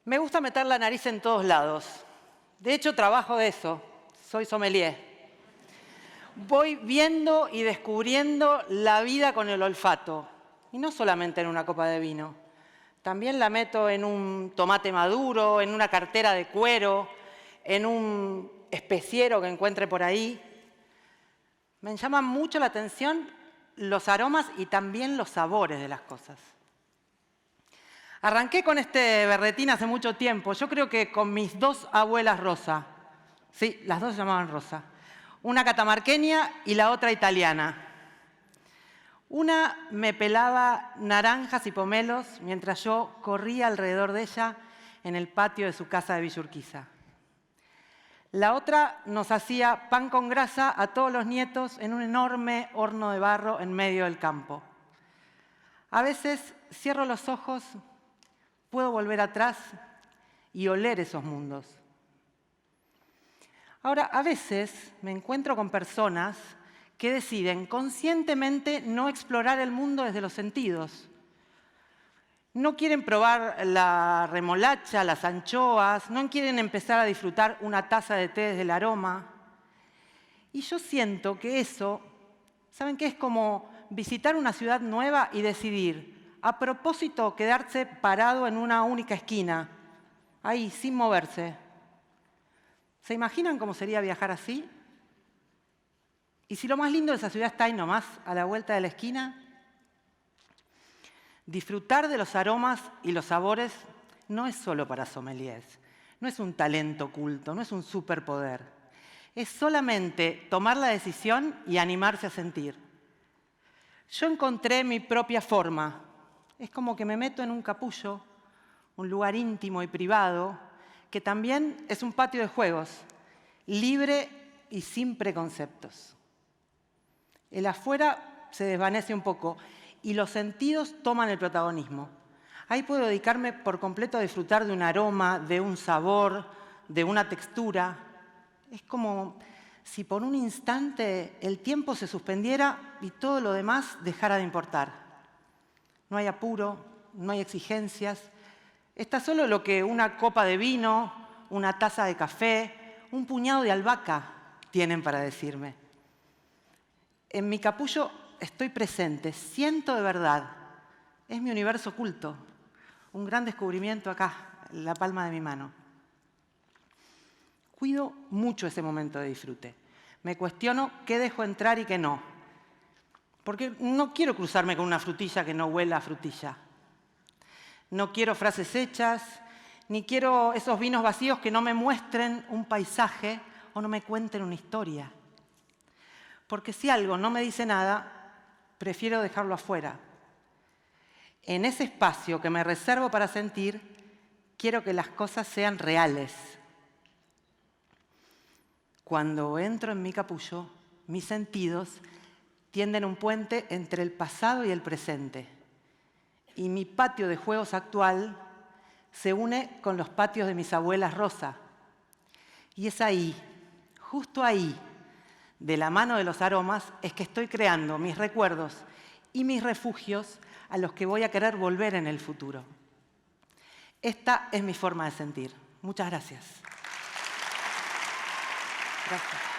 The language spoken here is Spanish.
Me gusta meter la nariz en todos lados. De hecho, trabajo de eso. Soy sommelier. Voy viendo y descubriendo la vida con el olfato. Y no solamente en una copa de vino. También la meto en un tomate maduro, en una cartera de cuero, en un especiero que encuentre por ahí. Me llaman mucho la atención los aromas y también los sabores de las cosas. Arranqué con este berretín hace mucho tiempo. Yo creo que con mis dos abuelas Rosa. Sí, las dos se llamaban Rosa. Una catamarqueña y la otra italiana. Una me pelaba naranjas y pomelos mientras yo corría alrededor de ella en el patio de su casa de Villa Urquiza. La otra nos hacía pan con grasa a todos los nietos en un enorme horno de barro en medio del campo. A veces cierro los ojos, puedo volver atrás y oler esos mundos. Ahora, a veces me encuentro con personas que deciden conscientemente no explorar el mundo desde los sentidos. No quieren probar la remolacha, las anchoas, no quieren empezar a disfrutar una taza de té desde el aroma. Y yo siento que eso, ¿saben qué? Es como visitar una ciudad nueva y decidir, a propósito, quedarse parado en una única esquina, ahí, sin moverse. ¿Se imaginan cómo sería viajar así? Y si lo más lindo de esa ciudad está ahí nomás, a la vuelta de la esquina. Disfrutar de los aromas y los sabores no es solo para sommeliers, no es un talento oculto, no es un superpoder. Es solamente tomar la decisión y animarse a sentir. Yo encontré mi propia forma. Es como que me meto en un capullo, un lugar íntimo y privado, que también es un patio de juegos, libre y sin preconceptos. El afuera se desvanece un poco y los sentidos toman el protagonismo. Ahí puedo dedicarme por completo a disfrutar de un aroma, de un sabor, de una textura. Es como si por un instante el tiempo se suspendiera y todo lo demás dejara de importar. No hay apuro, no hay exigencias. Está solo lo que una copa de vino, una taza de café, un puñado de albahaca tienen para decirme. En mi capullo estoy presente, siento de verdad. Es mi universo oculto, un gran descubrimiento acá, en la palma de mi mano. Cuido mucho ese momento de disfrute. Me cuestiono qué dejo entrar y qué no. Porque no quiero cruzarme con una frutilla que no huela a frutilla. No quiero frases hechas, ni quiero esos vinos vacíos que no me muestren un paisaje o no me cuenten una historia. Porque si algo no me dice nada, prefiero dejarlo afuera. En ese espacio que me reservo para sentir, quiero que las cosas sean reales. Cuando entro en mi capullo, mis sentidos tienden un puente entre el pasado y el presente. Y mi patio de juegos actual se une con los patios de mis abuelas Rosa. Y es ahí, justo ahí, de la mano de los aromas, es que estoy creando mis recuerdos y mis refugios a los que voy a querer volver en el futuro. Esta es mi forma de sentir. Muchas gracias. Gracias.